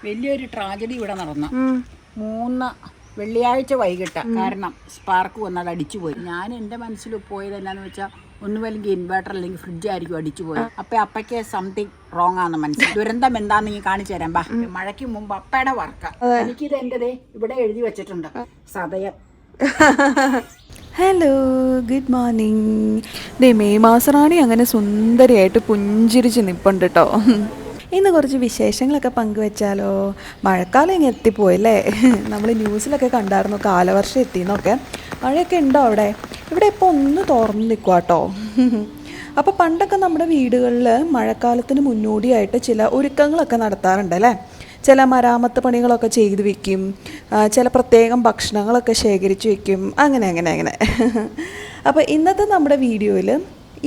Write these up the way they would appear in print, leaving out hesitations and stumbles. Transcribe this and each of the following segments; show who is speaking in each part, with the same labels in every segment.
Speaker 1: വലിയൊരു ട്രാജഡി ഇവിടെ നടന്നു. 3 വെള്ളിയാഴ്ച വൈകിട്ട്. കാരണം സ്പാർക്ക് വന്നത് അടിച്ചുപോയി. ഞാൻ എൻ്റെ മനസ്സിൽ പോയത് എന്നാന്ന് വെച്ചാൽ ഒന്നുമല്ലെങ്കിൽ ഇൻവേർട്ടർ അല്ലെങ്കിൽ ഫ്രിഡ്ജ് ആയിരിക്കും അടിച്ചുപോയി. അപ്പയ്ക്ക് സംതിങ് റോങ് ആണെന്ന് മനസ്സിലായി. ദുരന്തം എന്താന്ന് നീ കാണിച്ചു തരാം. മഴയ്ക്ക് മുമ്പ് അപ്പയുടെ വർക്ക് എനിക്കിത് എൻ്റെ ഇവിടെ എഴുതി വെച്ചിട്ടുണ്ട്. സതയം.
Speaker 2: Hello, good morning. മെയ് മാസറാണി അങ്ങനെ സുന്ദരിയായിട്ട് പുഞ്ചിരിച്ച് നിൽപ്പുണ്ട് കേട്ടോ. ഇന്ന് കുറച്ച് വിശേഷങ്ങളൊക്കെ പങ്കുവെച്ചാലോ. മഴക്കാലം ഇങ്ങനെ എത്തിപ്പോയല്ലേ. നമ്മൾ ന്യൂസിലൊക്കെ കണ്ടായിരുന്നു കാലവർഷം എത്തിയെന്നൊക്കെ. മഴയൊക്കെ ഉണ്ടോ അവിടെ? ഇവിടെ ഇപ്പോൾ ഒന്ന് തുറന്ന് നിൽക്കുക കേട്ടോ. അപ്പോൾ പണ്ടൊക്കെ നമ്മുടെ വീടുകളിൽ മഴക്കാലത്തിന് മുന്നോടിയായിട്ട് ചില ഒരുക്കങ്ങളൊക്കെ നടത്താറുണ്ട് അല്ലേ. ചില മരാമത്ത് പണികളൊക്കെ ചെയ്ത് വെക്കും, ചില പ്രത്യേകം ഭക്ഷണങ്ങളൊക്കെ ശേഖരിച്ച് വെക്കും, അങ്ങനെ. അപ്പോൾ ഇന്നത്തെ നമ്മുടെ വീഡിയോയിൽ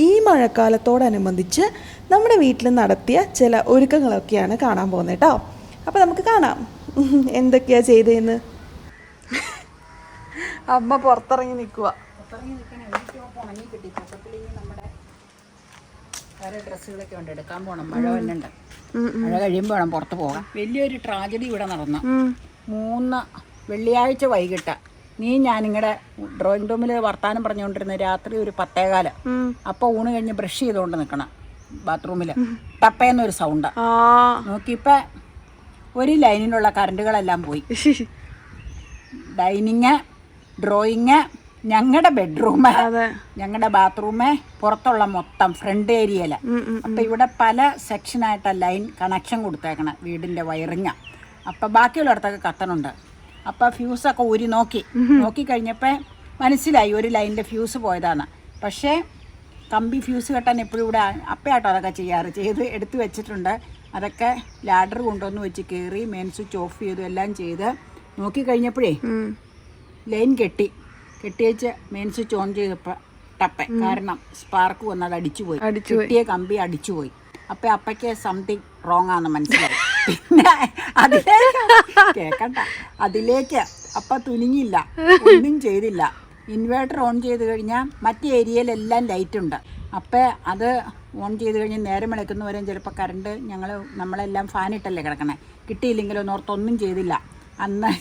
Speaker 2: ഈ മഴക്കാലത്തോടനുബന്ധിച്ച് നമ്മുടെ വീട്ടിൽ നടത്തിയ ചില ഒരുക്കങ്ങളൊക്കെയാണ് കാണാൻ പോകുന്നത് കേട്ടോ. അപ്പോൾ നമുക്ക് കാണാം എന്തൊക്കെയാണ് ചെയ്തതെന്ന്. അമ്മ പുറത്തിറങ്ങി നിൽക്കുക.
Speaker 1: വേറെ ഡ്രസ്സുകളൊക്കെ ഉണ്ട്, എടുക്കാൻ പോകണം. മഴ വന്നുണ്ട്. മഴ കഴിയുമ്പോൾ വേണം പുറത്ത് പോകാം. വലിയൊരു ട്രാജഡി ഇവിടെ നടന്നു. 3 വെള്ളിയാഴ്ച വൈകിട്ട് ഞാനിങ്ങടെ ഡ്രോയിങ് റൂമിൽ വർത്താനം പറഞ്ഞുകൊണ്ടിരുന്ന രാത്രി ഒരു 10:15. അപ്പോൾ ഊണ് കഴിഞ്ഞ് ബ്രഷ് ചെയ്തുകൊണ്ട് നിൽക്കണം ബാത്റൂമിൽ. ടപ്പയെന്നൊരു സൗണ്ട് നോക്കിയപ്പോൾ ഒരു ലൈനിലുള്ള കറണ്ടുകളെല്ലാം പോയി. ഡൈനിങ്, ഡ്രോയിങ്, ഞങ്ങളുടെ ബെഡ്റൂം, ഞങ്ങളുടെ ബാത്റൂമ്, പുറത്തുള്ള മൊത്തം ഫ്രണ്ട് ഏരിയയില്. അപ്പൊ ഇവിടെ പല സെക്ഷനായിട്ട് ലൈൻ കണക്ഷൻ കൊടുത്തേക്കണം, വീടിന്റെ വയറിങ്. അപ്പൊ ബാക്കിയുള്ളിടത്തൊക്കെ കത്തനുണ്ട്. അപ്പൊ ഫ്യൂസൊക്കെ ഊരി നോക്കി കഴിഞ്ഞപ്പോ മനസ്സിലായി ഒരു ലൈനിന്റെ ഫ്യൂസ് പോയതാണ്. പക്ഷേ കമ്പി ഫ്യൂസ് കെട്ടാൻ എപ്പോഴും ഇവിടെ അപ്പയാട്ടോ അതൊക്കെ ചെയ്ത് എടുത്തു വെച്ചിട്ടുണ്ട്. അതൊക്കെ ലാഡർ കൊണ്ടുവന്ന് വെച്ച് കയറി മെയിൻ സ്വിച്ച് ഓഫ് ചെയ്തു, എല്ലാം ചെയ്ത് നോക്കിക്കഴിഞ്ഞപ്പോഴേ ലൈൻ കെട്ടിയേച്ച് മെയിൻ സ്വിച്ച് ഓൺ ചെയ്തപ്പോൾ ടപ്പ. കാരണം സ്പാർക്ക് വന്നത് അടിച്ചുപോയി. കെട്ടിയ കമ്പി അടിച്ചുപോയി. അപ്പയ്ക്ക് സംതിങ് റോങ് ആണെന്ന് മനസ്സിലായി. പിന്നെ അതിലേക്ക് അപ്പ തുനിഞ്ഞില്ല, ഒന്നും ചെയ്തില്ല. ഇൻവേർട്ടർ ഓൺ ചെയ്ത് കഴിഞ്ഞാൽ മറ്റേ ഏരിയയിലെല്ലാം ലൈറ്റ് ഉണ്ട്. അപ്പം അത് ഓൺ ചെയ്ത് കഴിഞ്ഞ് നേരം വിളക്കുന്നവരെയും ചിലപ്പോൾ കറണ്ട് നമ്മളെല്ലാം ഫാനിട്ടല്ലേ കിടക്കണേ, കിട്ടിയില്ലെങ്കിലോ ഓർത്തൊന്നും ചെയ്തില്ല. അന്ന്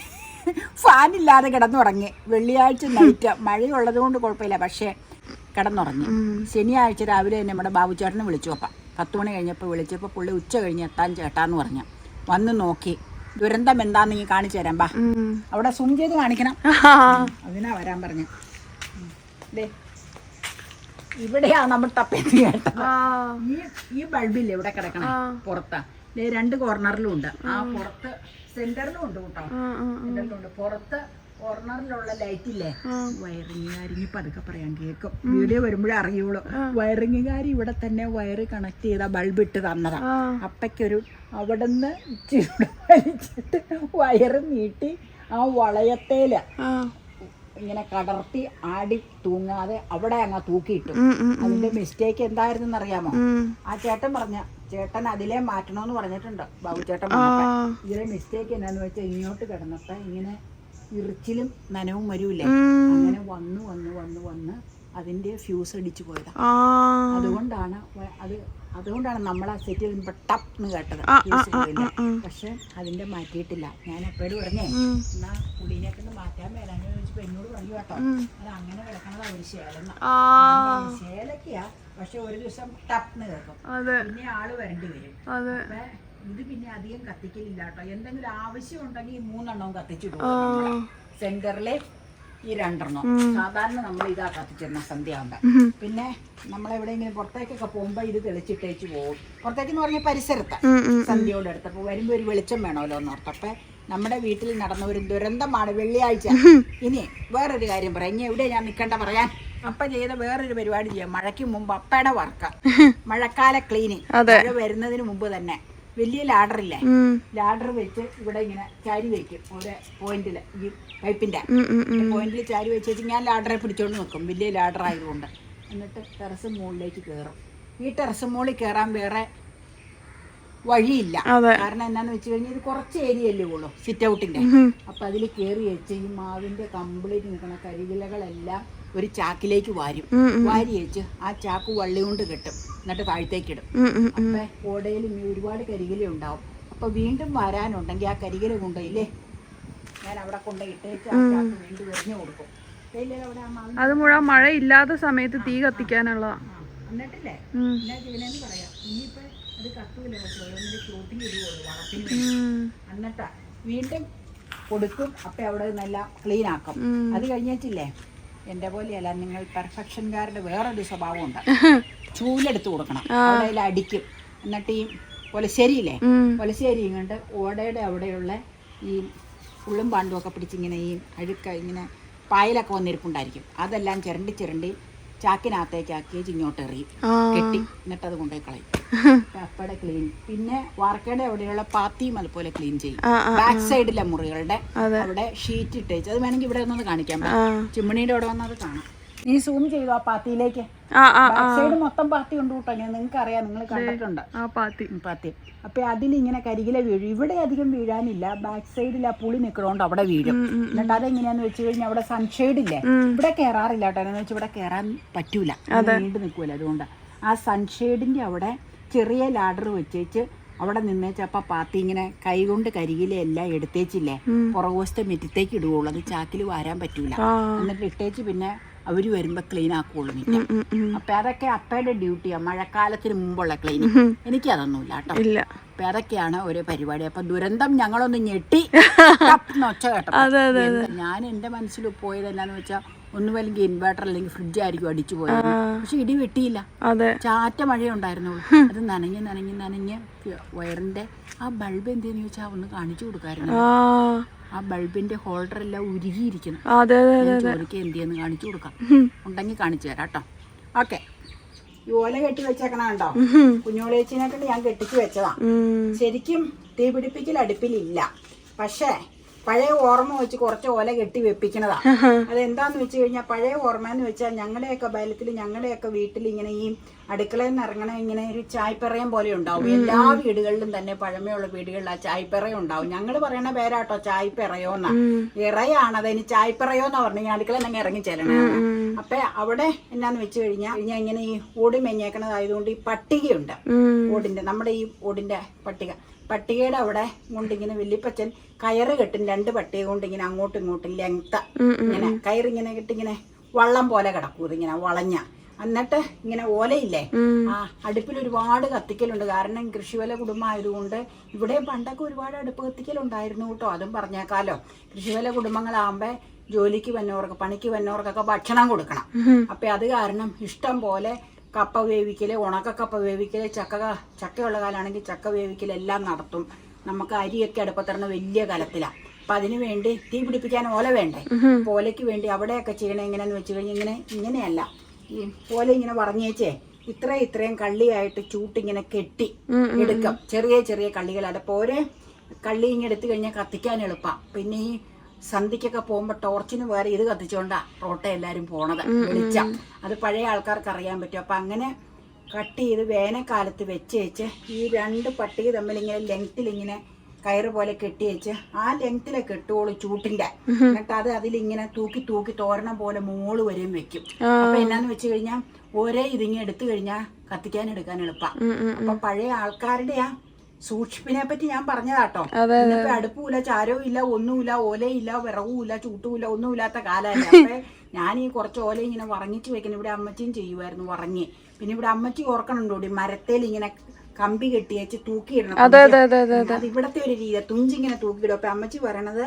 Speaker 1: ഫാനില്ലാതെ കിടന്നുറങ്ങി. വെള്ളിയാഴ്ച നൈറ്റ് മഴയുള്ളത് കൊണ്ട് കുഴപ്പമില്ല, പക്ഷേ കിടന്നുറങ്ങി. ശനിയാഴ്ച രാവിലെ തന്നെ നമ്മുടെ ബാബുചേട്ടനെ വിളിച്ചു. അപ്പം 10 മണി കഴിഞ്ഞപ്പോൾ വിളിച്ചപ്പോൾ പുള്ളി ഉച്ച കഴിഞ്ഞ് എത്താൻ ചേട്ടാന്ന് പറഞ്ഞു. വന്ന് നോക്കി. ദുരന്തം എന്താന്ന് നീ കാണിച്ചു തരാം. അവിടെ സൂം ചെയ്ത് കാണിക്കണം. അതിനാ വരാൻ പറഞ്ഞു. ഇവിടെയാ നമ്മൾ തപ്പേന്ന് കേട്ടത്. ഈ ബൾബില്ലേ ഇവിടെ കിടക്കണം പുറത്താ. 2 കോർണറിലും ഉണ്ട്. ആ പുറത്ത് സെന്ററിലും ഉണ്ട് കേട്ടോ. സെന്ററിലുണ്ട്. പുറത്ത് കോർണറിലുള്ള ലൈറ്റില്ലേ, വയറിങ്ങുകാരി പതുക്കെ പറയാൻ കേൾക്കും. വീഡിയോ വരുമ്പോഴേ അറിയുള്ളൂ. വയറിങ്ങുകാരി ഇവിടെ തന്നെ വയറ് കണക്ട് ചെയ്ത ബൾബ് ഇട്ട് തന്നതാ. അപ്പയ്ക്കൊരു അവിടെ നിന്ന് വലിച്ചിട്ട് വയറ് നീട്ടി ആ വളയത്തേല് ഇങ്ങനെ കടർത്തി ആടി തൂങ്ങാതെ അവിടെ അങ്ങ് തൂക്കിയിട്ടു. അതിന്റെ മിസ്റ്റേക്ക് എന്തായിരുന്നു അറിയാമോ? ആ ചേട്ടൻ അതിലേ മാറ്റണോന്ന് പറഞ്ഞിട്ടുണ്ട്. ബാബുചേട്ടൻ ഇതിലെ മിസ്റ്റേക്ക് എന്നാന്ന് വെച്ചാൽ ഇങ്ങോട്ട് കിടന്നപ്പോ ഇങ്ങനെ ഇറിച്ചിലും നനവും വരൂല്ലേ, അങ്ങനെ വന്ന് അതിന്റെ ഫ്യൂസ് അടിച്ചു പോയതാ. അതുകൊണ്ടാണ് നമ്മളാ സെറ്റിൽ ടപ്ന്ന് കേട്ടത്. ഫ്യൂസ് പോയില്ല. പക്ഷെ അതിന്റെ മാറ്റിയിട്ടില്ല. ഞാൻ എപ്പോഴും പറഞ്ഞേ എന്നാ കുടീനെക്കൊണ്ട് മാറ്റാൻ മേലാന്ന് ചോദിച്ചപ്പോ എന്നോട് പറഞ്ഞു കേട്ടോ, അത് അങ്ങനെ കിടക്കണതാ ഒരു ശേലൊക്കെയാ. പക്ഷെ ഒരു ദിവസം ടപ്ന്ന് കേൾക്കും, പിന്നെ ആള് വരേണ്ടി വരും. അപ്പൊ ഇത് പിന്നെ അധികം കത്തിക്കലില്ല കേട്ടോ. എന്തെങ്കിലും ആവശ്യം ഉണ്ടെങ്കിൽ 3 എണ്ണവും കത്തിച്ചു പോകും. സെന്ററിലെ ഈ 2 എണ്ണം സാധാരണ നമ്മൾ ഇതാ കത്തിച്ചിരുന്ന സന്ധ്യ ആകുമ്പോ. പിന്നെ നമ്മളെവിടെയെങ്കിലും പുറത്തേക്കൊക്കെ പോകുമ്പോ ഇത് തെളിച്ചിട്ടേച്ച് പോകും. പുറത്തേക്കെന്ന് പറഞ്ഞ പരിസരത്ത് സന്ധ്യയോടെ അടുത്തപ്പോ വരുമ്പോ ഒരു വെളിച്ചം വേണമല്ലോ എന്ന് ഓർത്തപ്പോ നമ്മുടെ വീട്ടിൽ നടന്ന ഒരു ദുരന്തമാണ് വെള്ളിയാഴ്ച. ഇനി വേറൊരു കാര്യം പറയാം. ഇനി എവിടെ ഞാൻ നിൽക്കേണ്ട പറയാൻ. അപ്പ ചെയ്ത വേറൊരു പരിപാടി ചെയ്യാം. മഴയ്ക്ക് മുമ്പ് അപ്പയുടെ വർക്ക്, മഴക്കാല ക്ലീനിങ്. മഴ വരുന്നതിന് മുമ്പ് തന്നെ വലിയ ലാഡറില്ലേ, ലാഡർ വെച്ച് ഇവിടെ ഇങ്ങനെ ചാരി വെക്കും. ഒരു പോയിന്റില് ഈ പൈപ്പിന്റെ പോയിന്റിൽ ചാരി വെച്ച് ഞാൻ ലാഡറെ പിടിച്ചോണ്ട് നിൽക്കും, വലിയ ലാഡർ ആയതുകൊണ്ട്. എന്നിട്ട് ടെറസ് മുകളിലേക്ക് കയറും. ഈ ടെറസ് മുകളിൽ കയറാൻ വേറെ വഴിയില്ല. കാരണം എന്നാന്ന് വെച്ച് കഴിഞ്ഞാൽ ഇത് കുറച്ച് ഏരിയ അല്ലേ ഉള്ളൂ സിറ്റ് ഔട്ടിന്റെ. അപ്പൊ അതിൽ കയറി വെച്ച് ഈ മാവിന്റെ കംപ്ലീറ്റ് നിൽക്കുന്ന കരികിലകളെല്ലാം ഒരു ചാക്കിലേക്ക് വാരി വെച്ച് ആ ചാക്ക് വള്ളി കൊണ്ട് കെട്ടും. എന്നിട്ട് താഴത്തേക്കിടും. അപ്പൊ ഓടയിൽ ഒരുപാട് കരികില ഉണ്ടാവും. അപ്പൊ അപ്പോൾ വീണ്ടും വരാനുണ്ടെങ്കിൽ ആ കരികിൽ കൊണ്ടുപോയില്ലേ, ഞാൻ അവിടെ കൊണ്ടുപോയിട്ടേക്ക് ആ ചാക്ക് വീണ്ടും എറിഞ്ഞു കൊടുക്കും.
Speaker 2: അത് മുഴുവൻ മഴ ഇല്ലാത്ത സമയത്ത് തീ കത്തിക്കാനുള്ളതാ.
Speaker 1: എന്നിട്ടില്ലേ എന്നാ ചെയ്യണേന്ന് പറയാം. ഇനിയിപ്പോ അത് കത്തൂല, ചോട്ടിൽ ഇടുകയുള്ളൂ വളത്തിന് വേണ്ടി. എന്നിട്ടാ വീണ്ടും കൊടുക്കും. അപ്പം അവിടെ നല്ല ക്ലീൻ ആക്കും. അത് കഴിഞ്ഞിട്ടില്ലേ, എൻ്റെ പോലെയല്ല, നിങ്ങൾ പെർഫെക്ഷൻകാരുടെ വേറൊരു സ്വഭാവമുണ്ട്. ചൂലെടുത്ത് കൊടുക്കണം, അവിടെ അടിക്കും. എന്നിട്ട് ഈ ഒലശ്ശേരിയില്ലേ, ഒലശ്ശേരി ഇങ്ങോട്ട് ഓടയുടെ അവിടെയുള്ള ഈ ഉള്ളും പാണ്ടും ഒക്കെ പിടിച്ചിങ്ങനെ ഈ അഴുക്ക ഇങ്ങനെ പായലൊക്കെ വന്നിരിപ്പുണ്ടായിരിക്കും. അതെല്ലാം ചിരണ്ടി ചാക്കിനകത്തേക്കാക്കി ഇങ്ങോട്ട് എറിയും, കെട്ടി. എന്നിട്ട് അത് കൊണ്ടുപോയി കളയും. അപ്പടെ ക്ലീൻ. പിന്നെ വാർക്കയുടെ അവിടെയുള്ള പാത്തിയും അതുപോലെ ക്ലീൻ ചെയ്യും. ബാക്ക് സൈഡിലെ മുറികളുടെ അവിടെ ഷീറ്റ് ഇട്ടേച്ച്, അത് വേണമെങ്കിൽ ഇവിടെ ഒന്നത് കാണിക്കാൻ പറ്റും. ചിമ്മിണിയുടെ അവിടെ വന്നത് കാണാം. നീ സൂം ചെയ്തു ആ പാത്തിയിലേക്ക്. ബാക്ക് സൈഡ് മൊത്തം പാത്തി ഉണ്ട് കേട്ടോ. ഞാൻ നിങ്ങൾക്ക് അറിയാം, നിങ്ങൾ കണ്ടിട്ടുണ്ട് പാത്തി. അപ്പൊ അതിലിങ്ങനെ കരികില വീഴും. ഇവിടെ അധികം വീഴാനില്ല, ബാക്ക് സൈഡിൽ ആ പുളി നിൽക്കണോണ്ട് അവിടെ വീഴും. എന്നിട്ട് അതെങ്ങനെയാന്ന് വെച്ച് കഴിഞ്ഞാൽ അവിടെ സൺഷെയ്ഡ് ഇല്ലേ, ഇവിടെ കയറാറില്ല കേട്ടോ. എന്ന് വെച്ചാൽ ഇവിടെ കയറാൻ പറ്റൂല, നീണ്ടു നിൽക്കൂല. അതുകൊണ്ട് ആ സൺഷെയ്ഡിന്റെ അവിടെ ചെറിയ ലാഡർ വെച്ചേച്ച് അവിടെ നിന്നേച്ചപ്പ പാത്തി ഇങ്ങനെ കൈകൊണ്ട് കരികിലെ എല്ലാം എടുത്തേച്ചില്ലേ, പുറകുവശത്തെ മെറ്റത്തേക്ക് ഇടുകയുള്ളൂ. അത് ചാക്കിൽ വാരാൻ പറ്റൂല. എന്നിട്ട് ഇട്ടേച്ച് പിന്നെ അവര് വരുമ്പോ ക്ലീൻ ആക്കുള്ളൂ മിറ്റം. അപ്പൊ അതൊക്കെ അപ്പയുടെ ഡ്യൂട്ടിയാ, മഴക്കാലത്തിന് മുമ്പുള്ള ക്ലീനിങ്. എനിക്ക് അതൊന്നുമില്ല കേട്ടോ. അപ്പൊ അതൊക്കെയാണ് ഒരു പരിപാടി. അപ്പൊ ദുരന്തം ഞങ്ങളൊന്ന് ഞെട്ടി ഒച്ച കേട്ടോ. ഞാൻ എന്റെ മനസ്സിൽ പോയത് എന്നാന്ന് വെച്ചാൽ ഒന്നുമല്ലെങ്കിൽ ഇൻവേർട്ടർ അല്ലെങ്കിൽ ഫ്രിഡ്ജ് ആയിരിക്കും അടിച്ചു പോയത്. പക്ഷെ ഇടി വെട്ടിയില്ല, ചാറ്റ മഴയുണ്ടായിരുന്നുള്ളൂ. അത് നനഞ്ഞ് വയറിന്റെ ആ ബൾബ് എന്തെന്ന് ചോദിച്ചാൽ ഒന്ന് കാണിച്ചു കൊടുക്കായിരുന്നു. ആ ബൾബിന്റെ ഹോൾഡർ എല്ലാം ഉരുകിയിരിക്കുന്നു. ചോദിക്കുക എന്തിയെന്ന് കാണിച്ചു കൊടുക്കാം, ഉണ്ടെങ്കിൽ കാണിച്ചു തരാം കേട്ടോ. ഓക്കെ, ഈ ഓല കെട്ടി വെച്ചേക്കണോ, കുഞ്ഞോളേച്ചിനെക്കൊണ്ട് ഞാൻ കെട്ടിച്ച് വെച്ചതാ. ശരിക്കും തീ പിടിപ്പിക്കൽ അടുപ്പിലില്ല, പക്ഷേ പഴയ ഓർമ്മ വെച്ച് കുറച്ച് ഓല കെട്ടി വെപ്പിക്കണതാ. അതെന്താന്ന് വെച്ച് കഴിഞ്ഞാൽ, പഴയ ഓർമ്മ എന്ന് വെച്ചാൽ ഞങ്ങളുടെയൊക്കെ ബാല്യത്തിൽ ഞങ്ങളുടെയൊക്കെ വീട്ടിൽ ഇങ്ങനെ ഈ അടുക്കളയിൽ നിന്ന് ഇറങ്ങണ ഇങ്ങനെ ഒരു ചായപ്പറയം പോലെ ഉണ്ടാവും. എല്ലാ വീടുകളിലും തന്നെ പഴമയുള്ള വീടുകളിൽ ആ ചായപ്പറയം ഉണ്ടാവും. ഞങ്ങൾ പറയണ പേരാട്ടോ ചായപ്പറയോന്നാ. ഇറയാണ്, അതിന് ചായപ്പറയോന്നാ പറഞ്ഞു അടുക്കളയിൽ നിന്ന് ഇറങ്ങി ചെല്ലണേ. അപ്പൊ അവിടെ എന്നാന്ന് വെച്ച് കഴിഞ്ഞാൽ ഇങ്ങനെ ഈ ഓടി മെഞ്ഞേക്കണതായതുകൊണ്ട് ഈ പട്ടികയുണ്ട് ഓടിന്റെ, നമ്മുടെ ഈ ഓടിന്റെ പട്ടികയുടെ അവിടെ കൊണ്ടിങ്ങനെ വല്യപ്പച്ചൻ കയറ് കെട്ടും. 2 പട്ടിക കൊണ്ട് ഇങ്ങനെ അങ്ങോട്ടും ഇങ്ങോട്ടും ലെങ്ത ഇങ്ങനെ കയറിങ്ങനെ കെട്ടിങ്ങനെ വള്ളം പോലെ കിടക്കും, ഇതിങ്ങനെ വളഞ്ഞ. എന്നിട്ട് ഇങ്ങനെ ഓലയില്ലേ, ആ അടുപ്പിൽ ഒരുപാട് കത്തിക്കലുണ്ട്. കാരണം കൃഷിവല കുടുംബമായതുകൊണ്ട് ഇവിടെ പണ്ടൊക്കെ ഒരുപാട് അടുപ്പ് കത്തിക്കലുണ്ടായിരുന്നു കേട്ടോ. അതും പറഞ്ഞേക്കാലോ. കൃഷിവല കുടുംബങ്ങളാകുമ്പോ ജോലിക്ക് വന്നവർക്ക്, പണിക്ക് വന്നവർക്കൊക്കെ ഭക്ഷണം കൊടുക്കണം. അപ്പൊ അത് കാരണം ഇഷ്ടം പോലെ കപ്പ വേവിക്കല്, ഉണക്കക്കപ്പ വേവിക്കല്, ചക്കയുള്ള കാലാണെങ്കിൽ ചക്ക വേവിക്കലെല്ലാം നടത്തും. നമുക്ക് അരിയൊക്കെ അടുപ്പത്തിറങ്ങുന്ന വലിയ കലത്തിലാണ്. അപ്പം അതിന് വേണ്ടി തീ പിടിപ്പിക്കാൻ ഓല വേണ്ടേ. ഓലയ്ക്ക് വേണ്ടി അവിടെയൊക്കെ ചെയ്യണേ എങ്ങനെയാന്ന് വെച്ച് കഴിഞ്ഞാൽ ഇങ്ങനെയല്ല, ഈ ഓല ഇങ്ങനെ പറഞ്ഞേച്ചേ ഇത്രയും കള്ളിയായിട്ട് ചൂട്ടിങ്ങനെ കെട്ടി എടുക്കും. ചെറിയ ചെറിയ കള്ളികളാണ്. അപ്പോൾ ഓരോ കള്ളി ഇങ്ങനെ എടുത്തു കഴിഞ്ഞാൽ കത്തിക്കാൻ എളുപ്പമാണ്. പിന്നെ ഈ സന്ധിക്കൊക്കെ പോകുമ്പോൾ ടോർച്ചിന് വേറെ ഇത് കത്തിച്ചുകൊണ്ടാ റോട്ടെ എല്ലാവരും പോണത്, വെളിച്ചം. അത് പഴയ ആൾക്കാർക്ക് അറിയാൻ പറ്റും. അപ്പം അങ്ങനെ കട്ട് ചെയ്ത് വേനൽക്കാലത്ത് വെച്ച് ഈ 2 പട്ടിക തമ്മിൽ ഇങ്ങനെ ലെങ്ത്തിൽ ഇങ്ങനെ കയറ് പോലെ കെട്ടി വെച്ച് ആ ലെങ്ത്തിലെ കെട്ടുകോളൂ ചൂട്ടിന്റെ. എന്നിട്ട് അത് അതിലിങ്ങനെ തൂക്കി തോരണം പോലെ മോള് വരെയും വെക്കും. അപ്പൊ എന്നാന്ന് വെച്ച് കഴിഞ്ഞാൽ ഒരേ ഇതിങ്ങനെ എടുത്തു കഴിഞ്ഞാൽ കത്തിക്കാൻ എടുക്കാൻ എളുപ്പമാണ്. അപ്പൊ പഴയ ആൾക്കാരുടെ ആ സൂക്ഷിപ്പിനെ പറ്റി ഞാൻ പറഞ്ഞതാട്ടോ. ഇന്നിപ്പോ അടുപ്പുമില്ല, ചാരവും ഇല്ല, ഒന്നുമില്ല, ഓലയില്ല, വിറവുമില്ല, ചൂട്ടുമില്ല, ഒന്നുമില്ലാത്ത കാലമല്ല. അപ്പൊ ഞാൻ ഈ കുറച്ച് ഓല ഇങ്ങനെ വറങ്ങിച്ച് വെക്കണം. ഇവിടെ അമ്മച്ചിയും ചെയ്യുമായിരുന്നു വറങ്ങി. പിന്നെ ഇവിടെ അമ്മച്ചി ഓർക്കണുണ്ടോ, മരത്തേൽ ഇങ്ങനെ കമ്പി കെട്ടി വെച്ച് തൂക്കിയിടണം. അത് ഇവിടത്തെ ഒരു രീതി, തുഞ്ചിങ്ങനെ തൂക്കിയിടും. അപ്പൊ അമ്മച്ചി പറയണത്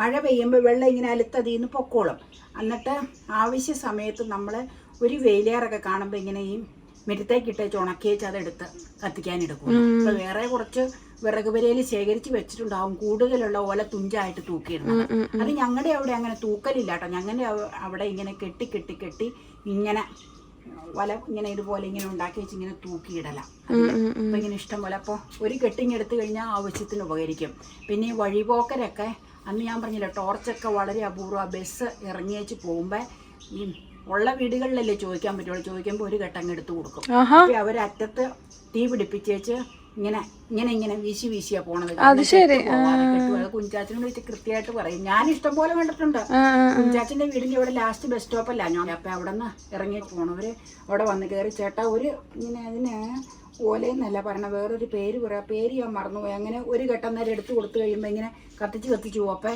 Speaker 1: മഴ പെയ്യുമ്പോൾ വെള്ളം ഇങ്ങനെ അലുത്തതിന്ന് പൊക്കോളും. എന്നിട്ട് ആവശ്യ സമയത്ത് നമ്മൾ ഒരു വെയിലേറൊക്കെ കാണുമ്പോൾ ഇങ്ങനെ ഈ മെറ്റത്തേക്ക് ഇട്ടേച്ച് ഉണക്കിയേച്ച് അതെടുത്ത് കത്തിക്കാനെടുക്കും. അപ്പൊ വേറെ കുറച്ച് വിറക് വരയിൽ ശേഖരിച്ച് വെച്ചിട്ടുണ്ടാവും കൂടുതലുള്ള ഓല തുഞ്ചായിട്ട് തൂക്കിയിടുന്നത്. അത് ഞങ്ങളുടെ അവിടെ അങ്ങനെ തൂക്കലില്ല കേട്ടോ. ഞങ്ങളുടെ അവിടെ ഇങ്ങനെ കെട്ടി ഇങ്ങനെ വല ഇങ്ങനെ ഇതുപോലെ ഇങ്ങനെ ഉണ്ടാക്കി വെച്ച് ഇങ്ങനെ തൂക്കിയിടല. അപ്പൊ ഇങ്ങനെ ഇഷ്ടം പോലെ. അപ്പോൾ ഒരു കെട്ടിങ് എടുത്തു കഴിഞ്ഞാൽ ആവശ്യത്തിന് ഉപകരിക്കും. പിന്നെ ഈ വഴിപോക്കരൊക്കെ അന്ന് ഞാൻ പറഞ്ഞില്ല, ടോർച്ചൊക്കെ വളരെ അപൂർവ. ബസ് ഇറങ്ങി വെച്ച് പോകുമ്പോൾ ഈ ഉള്ള വീടുകളിലല്ലേ ചോദിക്കാൻ പറ്റുള്ളൂ. ചോദിക്കുമ്പോൾ ഒരു കെട്ടങ്ങ് എടുത്തു കൊടുക്കും. അപ്പൊ അവരറ്റത്ത് തീ പിടിപ്പിച്ചേച്ച് ഇങ്ങനെ വീശിയാ പോണത്. അത് കുഞ്ചാച്ചനോട് വെച്ച് കൃത്യമായിട്ട് പറയും. ഞാൻ ഇഷ്ടം പോലെ കണ്ടിട്ടുണ്ട്. കുഞ്ചാച്ചന്റെ വീടിന്റെ ഇവിടെ ലാസ്റ്റ് ബസ് സ്റ്റോപ്പല്ല ഞാൻ. അപ്പൊ അവിടെ നിന്ന് ഇറങ്ങി പോണവര് അവിടെ വന്ന് കയറി ചേട്ടാ ഒരു ഇങ്ങനെ അതിന് ഓലയെന്നല്ല പറഞ്ഞ വേറൊരു പേര് പറയാം, പേര് ഞാൻ മറന്നുപോയി. അങ്ങനെ ഒരു ഘട്ടം നേരം എടുത്തു കൊടുത്തു കഴിയുമ്പോൾ ഇങ്ങനെ കത്തിച്ച് പോകും. അപ്പം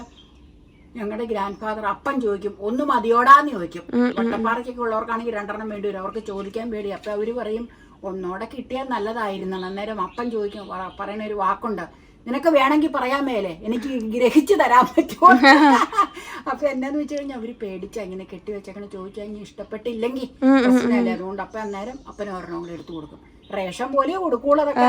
Speaker 1: ഞങ്ങളുടെ ഗ്രാൻഡ് ഫാദർ അപ്പം ചോദിക്കും, ഒന്ന് മതിയോടാന്ന് ചോദിക്കും. വട്ടപ്പാറയ്ക്കൊക്കെ ഉള്ളവർക്കാണെങ്കിൽ 2 വേണ്ടി വരും, അവർക്ക് ചോദിക്കാൻ പേടി. അപ്പം അവർ പറയും ഒന്നോടെ കിട്ടിയാൽ നല്ലതായിരുന്നു. അന്നേരം അപ്പം ചോദിക്കും, പറയണ ഒരു വാക്കുണ്ട്, നിനക്ക് വേണമെങ്കിൽ പറയാൻ മേലെ, എനിക്ക് ഗ്രഹിച്ചു തരാൻ പറ്റുമോ? അപ്പൊ എന്നാന്ന് വെച്ച് കഴിഞ്ഞാൽ അവര് പേടിച്ച ഇങ്ങനെ കെട്ടിവെച്ചങ്ങനെ ചോദിച്ചു കഴിഞ്ഞാൽ ഇഷ്ടപ്പെട്ടില്ലെങ്കിൽ പ്രശ്നമല്ലേ. അതുകൊണ്ട് അപ്പൊ അന്നേരം അപ്പനെ ഒരെണ്ണം കൂടെ എടുത്തു കൊടുക്കും. റേഷൻ പോലെ കൊടുക്കുള്ളതൊക്കെ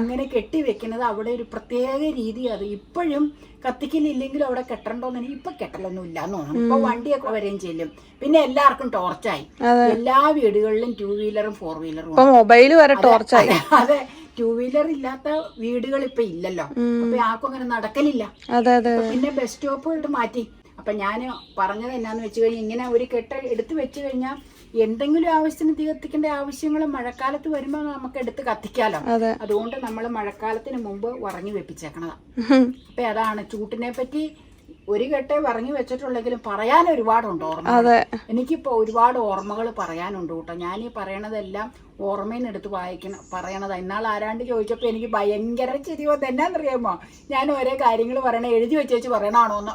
Speaker 1: അങ്ങനെ കെട്ടി വെക്കുന്നത് അവിടെ ഒരു പ്രത്യേക രീതി. അത് ഇപ്പോഴും കത്തിക്കലില്ലെങ്കിലും അവിടെ കെട്ടണ്ടോന്ന് എനിക്ക് ഇപ്പൊ കെട്ടലൊന്നും ഇല്ലാന്ന് തോന്നുന്നു. ഇപ്പൊ വണ്ടിയൊക്കെ വരെയും ചെല്ലും. പിന്നെ എല്ലാവർക്കും ടോർച്ചായി, എല്ലാ വീടുകളിലും 2 വീലറും 4 വീലറും
Speaker 2: മൊബൈൽ വരെ ടോർച്ചായി.
Speaker 1: അതെ, 2 വീലർ ഇല്ലാത്ത വീടുകൾ ഇപ്പൊ ഇല്ലല്ലോ. അപ്പൊ ആർക്കും അങ്ങനെ നടക്കലില്ല. പിന്നെ ബസ് സ്റ്റോപ്പ് മാറ്റി. അപ്പൊ ഞാൻ പറഞ്ഞത് എന്നാന്ന് വെച്ച് കഴിഞ്ഞാൽ ഇങ്ങനെ ഒരു കെട്ട എടുത്ത് വെച്ച് കഴിഞ്ഞാൽ എന്തെങ്കിലും ആവശ്യത്തിന് തീ കത്തിക്കേണ്ട ആവശ്യങ്ങൾ മഴക്കാലത്ത് വരുമ്പോൾ നമുക്ക് എടുത്ത് കത്തിക്കാലോ. അതുകൊണ്ട് നമ്മൾ മഴക്കാലത്തിന് മുമ്പ് വറങ്ങി വെപ്പിച്ചേക്കണതാ. അപ്പൊ അതാണ് ചൂട്ടിനെ പറ്റി ഒരു കെട്ടേ പറഞ്ഞു വെച്ചിട്ടുള്ളെങ്കിലും പറയാൻ ഒരുപാടുണ്ട് ഓർമ്മ. എനിക്കിപ്പോ ഒരുപാട് ഓർമ്മകൾ പറയാനുണ്ട് കേട്ടോ. ഞാൻ ഈ പറയണതെല്ലാം ഓർമ്മയിൽ നിന്ന് എടുത്ത് പറയണതാ. എന്നാൽ ആരാണ്ട് ചോദിച്ചപ്പോ എനിക്ക് ഭയങ്കര ചിരി വന്നു. എന്നാന്നറിയാമോ, ഞാൻ ഓരോ കാര്യങ്ങൾ പറയണേ എഴുതി വെച്ചേച്ച് പറയണാണോന്ന്.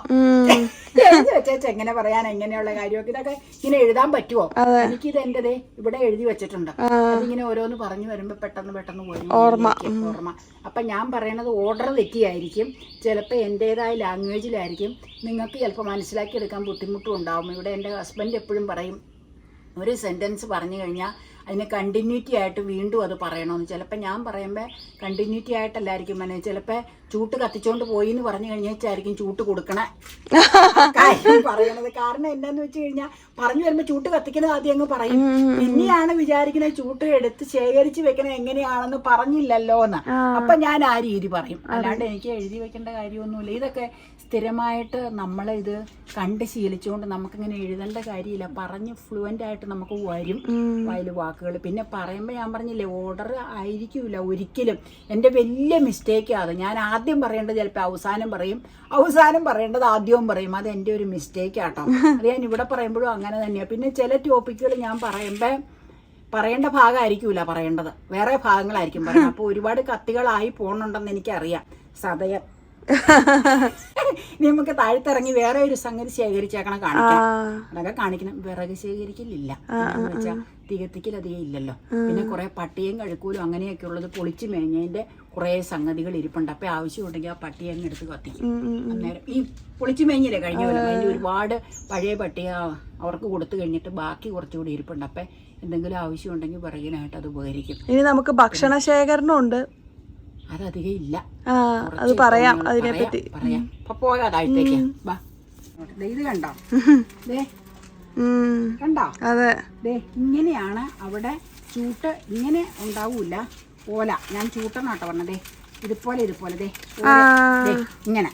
Speaker 1: എഴുതി വെച്ചേച്ച് എങ്ങനെ പറയാൻ, എങ്ങനെയുള്ള കാര്യമൊക്കെ ഇതൊക്കെ ഇങ്ങനെ എഴുതാൻ പറ്റുമോ? എനിക്കിത് എന്റേതേ ഇവിടെ എഴുതി വെച്ചിട്ടുണ്ട്. അതിങ്ങനെ ഓരോന്ന് പറഞ്ഞു വരുമ്പോ പെട്ടെന്ന് പോയി ഓർമ്മ. അപ്പൊ ഞാൻ പറയണത് ഓർഡർ തെറ്റിയായിരിക്കും, ചിലപ്പോൾ എന്റേതായ ലാംഗ്വേജിലായിരിക്കും. നിങ്ങൾക്ക് ചിലപ്പോൾ മനസ്സിലാക്കി എടുക്കാൻ ബുദ്ധിമുട്ടും ഉണ്ടാവും. ഇവിടെ എൻ്റെ ഹസ്ബൻഡ് എപ്പോഴും പറയും, ഒരു സെന്റൻസ് പറഞ്ഞു കഴിഞ്ഞാൽ അതിന് കണ്ടിന്യൂറ്റി ആയിട്ട് വീണ്ടും അത് പറയണമെന്ന്. ചിലപ്പോൾ ഞാൻ പറയുമ്പോൾ കണ്ടിന്യൂറ്റി ആയിട്ടല്ലായിരിക്കും മനസ്സിൽ. ചിലപ്പോൾ ചൂട്ട് കത്തിച്ചോണ്ട് പോയി എന്ന് പറഞ്ഞു കഴിഞ്ഞാൽ ചൂട്ട് കൊടുക്കണേ കാര്യം പറയണത്. കാരണം എന്താന്ന് വെച്ച് കഴിഞ്ഞാൽ പറഞ്ഞു വരുമ്പോൾ ചൂട്ട് കത്തിക്കുന്നത് ആദ്യം അങ്ങ് പറയും. പിന്നെയാണ് വിചാരിക്കുന്നത് ചൂട്ട് എടുത്ത് ശേഖരിച്ച് വെക്കണത് എങ്ങനെയാണെന്ന് പറഞ്ഞില്ലല്ലോ എന്ന്. അപ്പൊ ഞാൻ ആ രീതി പറയും. അല്ലാണ്ട് എനിക്ക് എഴുതി വെക്കേണ്ട കാര്യമൊന്നുമില്ല. ഇതൊക്കെ സ്ഥിരമായിട്ട് ഇത് കണ്ട് ശീലിച്ചുകൊണ്ട് നമുക്കിങ്ങനെ എഴുതേണ്ട കാര്യമില്ല. പറഞ്ഞ് ഫ്ലുവൻ്റ് ആയിട്ട് നമുക്ക് വരും വായിൽ വാക്കുകൾ. പിന്നെ പറയുമ്പോൾ ഞാൻ പറഞ്ഞില്ലേ, ഓർഡർ ആയിരിക്കില്ല ഒരിക്കലും. എൻ്റെ വലിയ മിസ്റ്റേക്കാണ് അത്. ഞാൻ ആദ്യം പറയേണ്ടത് ചിലപ്പോൾ അവസാനം പറയും, അവസാനം പറയേണ്ടത് ആദ്യവും പറയും. അത് എൻ്റെ ഒരു മിസ്റ്റേക്കാട്ടോ. അത് ഞാൻ ഇവിടെ പറയുമ്പോഴും അങ്ങനെ തന്നെയാണ്. പിന്നെ ചില ടോപ്പിക്കുകൾ ഞാൻ പറയുമ്പോൾ പറയേണ്ട ഭാഗമായിരിക്കൂല പറയേണ്ടത്, വേറെ ഭാഗങ്ങളായിരിക്കും പറയുന്നത്. അപ്പോൾ ഒരുപാട് കത്തികളായി പോകണുണ്ടെന്ന് എനിക്കറിയാം. സതയം നമുക്ക് താഴ്ത്തിറങ്ങി വേറെ ഒരു സംഗതി ശേഖരിച്ചേക്കണം, കാണിക്കാം. അതൊക്കെ കാണിക്കണം. വിറക് ശേഖരിക്കലില്ല എന്ന് വെച്ചാൽ തീ കത്തിക്കൽ അധികം ഇല്ലല്ലോ. പിന്നെ കുറെ പട്ടിയും കഴുക്കൂലും അങ്ങനെയൊക്കെ ഉള്ളത് പൊളിച്ചു മേഞ്ഞതിന്റെ കുറെ സംഗതികൾ ഇരിപ്പുണ്ട്. അപ്പൊ ആവശ്യമുണ്ടെങ്കിൽ ആ പട്ടിയെ അങ്ങ് എടുത്ത് കത്തിക്കും. അന്നേരം ഈ പൊളിച്ചു മേഞ്ഞില്ലേ കഴിഞ്ഞ പോലെ, അതിന് ഒരുപാട് പഴയ പട്ടിയ അവർക്ക് കൊടുത്തു കഴിഞ്ഞിട്ട് ബാക്കി കുറച്ചുകൂടി ഇരിപ്പുണ്ട്. അപ്പൊ എന്തെങ്കിലും ആവശ്യമുണ്ടെങ്കിൽ വിറകിനായിട്ട് അത് ഉപകരിക്കും.
Speaker 2: ഇനി നമുക്ക് ഭക്ഷണ ശേഖരണം ഉണ്ട്,
Speaker 1: അതധികം ഇല്ല.
Speaker 2: അത് പറയാം, അതിനെപ്പറ്റി
Speaker 1: പറയാം. അപ്പൊ പോകാം താഴത്തേക്ക്. ഇത് കണ്ടോ, കണ്ടോ?
Speaker 2: അതെ,
Speaker 1: ഇങ്ങനെയാണ് അവിടെ ചൂട്ട്. ഇങ്ങനെ ഉണ്ടാവൂല ഓല. ഞാൻ ചൂട്ടെന്നാട്ടോ പറഞ്ഞതേ. ഇതുപോലെ ഇങ്ങനെ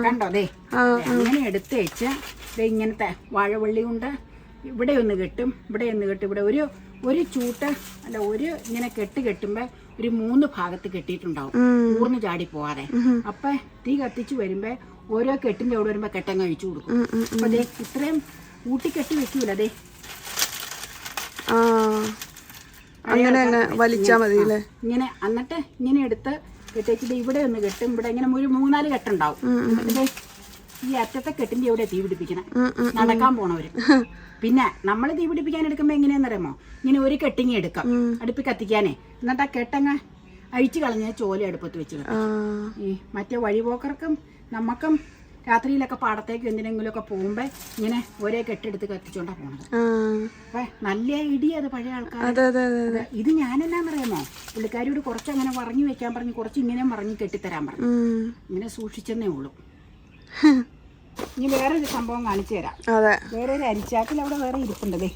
Speaker 1: കണ്ടോ? അങ്ങനെ എടുത്ത് വെച്ച് ഇങ്ങനത്തെ വാഴവള്ളി കൊണ്ട് ഇവിടെ ഒന്ന് കെട്ടും, ഇവിടെ ഒന്ന് കെട്ടും. ഇവിടെ ഒരു ചൂട്ട് അല്ല, ഒരു ഇങ്ങനെ കെട്ടുമ്പോൾ ഒരു 3 ഭാഗത്ത് കെട്ടിയിട്ടുണ്ടാവും, ഊർന്ന് ചാടി പോവാതെ. അപ്പൊ തീ കത്തിച്ച് വരുമ്പോ ഓരോ കെട്ടിന്റെ അവിടെ വരുമ്പോ കെട്ടങ്ങ് അഴിച്ചു കൊടുക്കും. അപ്പൊ അതെ ഇത്രയും ഊട്ടിക്കെട്ടി വെക്കൂല. അതെ
Speaker 2: അങ്ങനെ വലിച്ചാ മതി
Speaker 1: ഇങ്ങനെ. എന്നിട്ട് ഇങ്ങനെ എടുത്ത് കെട്ടിച്ചിട്ട് ഇവിടെ ഒന്ന് കെട്ടും. ഇവിടെ ഇങ്ങനെ ഒരു 3-4 കെട്ടുണ്ടാവും. എന്നിട്ട് ഈ അറ്റത്തെ കെട്ടിന്റെ ഇവിടെ തീ പിടിപ്പിക്കണം നടക്കാൻ പോണവര്. പിന്നെ നമ്മൾ തീ പിടിപ്പിക്കാൻ എടുക്കുമ്പോ എങ്ങനെയാണെന്നറിയാമോ, ഇങ്ങനെ ഒരു കെട്ടിങ് എടുക്കാം അടുപ്പിൽ കത്തിക്കാനേ. എന്നിട്ട് ആ കെട്ടങ്ങ് അഴിച്ചു കളഞ്ഞ ചോല അടുപ്പത്ത് വെച്ച് കിട്ടും. ഈ മറ്റേ വഴിപോക്കർക്കും നമുക്കും രാത്രിയിലൊക്കെ പാടത്തേക്ക് എന്തിനെങ്കിലുമൊക്കെ പോകുമ്പോ ഇങ്ങനെ ഒരേ കെട്ടെടുത്ത് കത്തിച്ചോണ്ടാ പോണത്. അപ്പൊ നല്ല ഐഡിയ അത് പഴയ ആൾക്കാർ. ഇത് ഞാനെന്നാന്നറിയാമോ, പുള്ളിക്കാരോട് കുറച്ചങ്ങനെ പറഞ്ഞു വെക്കാൻ പറഞ്ഞു, കുറച്ച് ഇങ്ങനെ പറഞ്ഞു കെട്ടിത്തരാൻ പറഞ്ഞു. ഇങ്ങനെ സൂക്ഷിച്ചെന്നേ ഉള്ളൂ. ഇനി വേറൊരു സംഭവം കാണിച്ചു തരാം. വേറൊരു അരിച്ചാക്കിൽ അവിടെ വേറെ ഇരിപ്പുണ്ടതേ,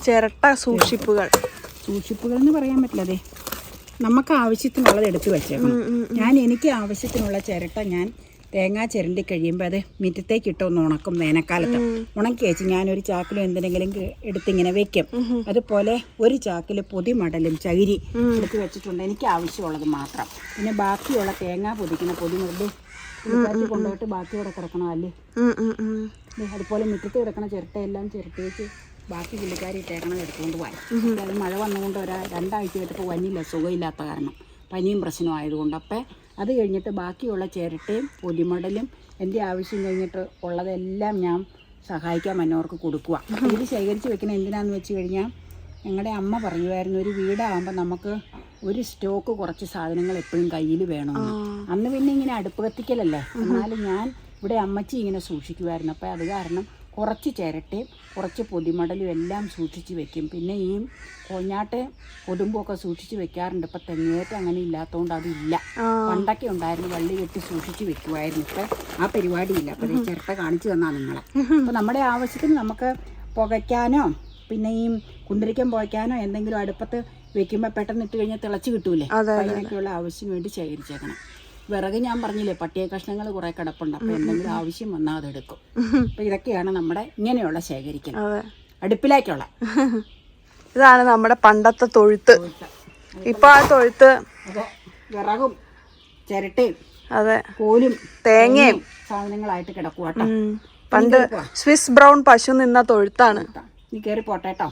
Speaker 2: ചിരട്ട സൂക്ഷിപ്പുകൾ
Speaker 1: എന്ന് പറയാൻ പറ്റില്ലതേ. നമുക്ക് ആവശ്യത്തിനുള്ളത് എടുത്തു വെച്ചേക്കണം. എനിക്ക് ആവശ്യത്തിനുള്ള ചിരട്ട ഞാൻ തേങ്ങ ചിരണ്ടി കഴിയുമ്പോൾ അത് മുറ്റത്തേക്ക് ഇട്ടൊന്ന് ഉണക്കും. വേനൽക്കാലത്ത് ഉണക്കി വെച്ച് ഞാനൊരു ചാക്കിലും എന്തിനെങ്കിലും എടുത്തിങ്ങനെ വെക്കും. അതുപോലെ ഒരു ചാക്കിൽ പൊതിമടലും ചകിരി എടുത്ത് വെച്ചിട്ടുണ്ട്, എനിക്ക് ആവശ്യമുള്ളത് മാത്രം. പിന്നെ ബാക്കിയുള്ള തേങ്ങ പൊതിക്കുന്ന പൊതിമുടലും കൊണ്ടുപോയിട്ട് ബാക്കി ഇവിടെ കിടക്കണം അല്ലേ. അതുപോലെ മുറ്റത്ത് കിടക്കണ ചിരട്ടയെല്ലാം ചിരട്ടി വെച്ച് ബാക്കി പുള്ളിക്കാരി ഇട്ടേക്കണത് എടുത്തുകൊണ്ട് പോയി. അത് മഴ വന്നുകൊണ്ട് 2 ആഴ്ചയായിട്ട് ഇപ്പോൾ വന്നില്ല, സുഖമില്ലാത്ത കാരണം, പനിയും പ്രശ്നവും ആയതുകൊണ്ട്. അപ്പം അത് കഴിഞ്ഞിട്ട് ബാക്കിയുള്ള ചിരട്ടയും പൊടിമടലും എൻ്റെ ആവശ്യം കഴിഞ്ഞിട്ട് ഉള്ളതെല്ലാം ഞാൻ സഹായിക്കാൻ വന്നവർക്ക് കൊടുക്കുക. ഇത് ശേഖരിച്ച് വെക്കണം എന്തിനാന്ന് വെച്ച് കഴിഞ്ഞാൽ ഞങ്ങളുടെ അമ്മ പറയുമായിരുന്നു, ഒരു വീടാകുമ്പോൾ നമുക്ക് ഒരു സ്റ്റോക്ക് കുറച്ച് സാധനങ്ങൾ എപ്പോഴും കയ്യിൽ വേണമെന്ന്. അന്ന് പിന്നെ ഇങ്ങനെ അടുപ്പ് കത്തിക്കലല്ലേ, എന്നാലും ഞാൻ ഇവിടെ അമ്മച്ചി ഇങ്ങനെ സൂക്ഷിക്കുമായിരുന്നു. അപ്പോൾ അത് കാരണം കുറച്ച് ചിരട്ടയും കുറച്ച് പൊടിമടലും എല്ലാം സൂക്ഷിച്ച് വെക്കും. പിന്നെ ഈ കൊഞ്ഞാട്ടെ കൊതുമ്പൊക്കെ സൂക്ഷിച്ച് വെക്കാറുണ്ട്. ഇപ്പം തെങ്ങേറ്റം അങ്ങനെ ഇല്ലാത്തതുകൊണ്ട് അതില്ല. പണ്ടൊക്കെ ഉണ്ടായിരുന്നു, വള്ളി കെട്ടി സൂക്ഷിച്ച് വെക്കുമായിരുന്നു. ഇപ്പം ആ പരിപാടിയില്ല. അപ്പോൾ ഈ ചിരട്ട കാണിച്ചു തന്നാൽ നിങ്ങളെ. അപ്പോൾ നമ്മുടെ ആവശ്യത്തിന് നമുക്ക് പുകയ്ക്കാനോ പിന്നെ ഈ കുന്തിരിക്കം പുകയ്ക്കാനോ എന്തെങ്കിലും അടുപ്പത്ത് വെക്കുമ്പോൾ പെട്ടെന്ന് ഇട്ട് കഴിഞ്ഞാൽ തിളച്ച് കിട്ടൂലേ, അതിനൊക്കെയുള്ള ആവശ്യം വേണ്ടി ശേഖരിച്ചേക്കണം. വിറക് ഞാൻ പറഞ്ഞില്ലേ, പട്ടിയ കഷ്ണങ്ങൾ കുറേ കിടപ്പുണ്ട്. അപ്പോൾ എന്തെങ്കിലും ആവശ്യം വന്നാൽ അതെടുക്കും. അപ്പോൾ ഇതൊക്കെയാണ് നമ്മുടെ ഇങ്ങനെയുള്ള ശേഖരിക്കുന്നത്, അടുപ്പിലേക്കുള്ള.
Speaker 2: ഇതാണ് നമ്മുടെ പണ്ടത്തെ തൊഴുത്ത്. ഇപ്പൊ ആ തൊഴുത്ത്
Speaker 1: അതെ വിറകും ചിരട്ടയും
Speaker 2: അതെ
Speaker 1: കോലും
Speaker 2: തേങ്ങയും
Speaker 1: സാധനങ്ങളായിട്ട് കിടക്കുവാട്ടോ.
Speaker 2: പണ്ട് സ്വിസ് ബ്രൗൺ പശു നിന്ന തൊഴുത്താണ്.
Speaker 1: നീ കയറി പോട്ടേട്ടോ.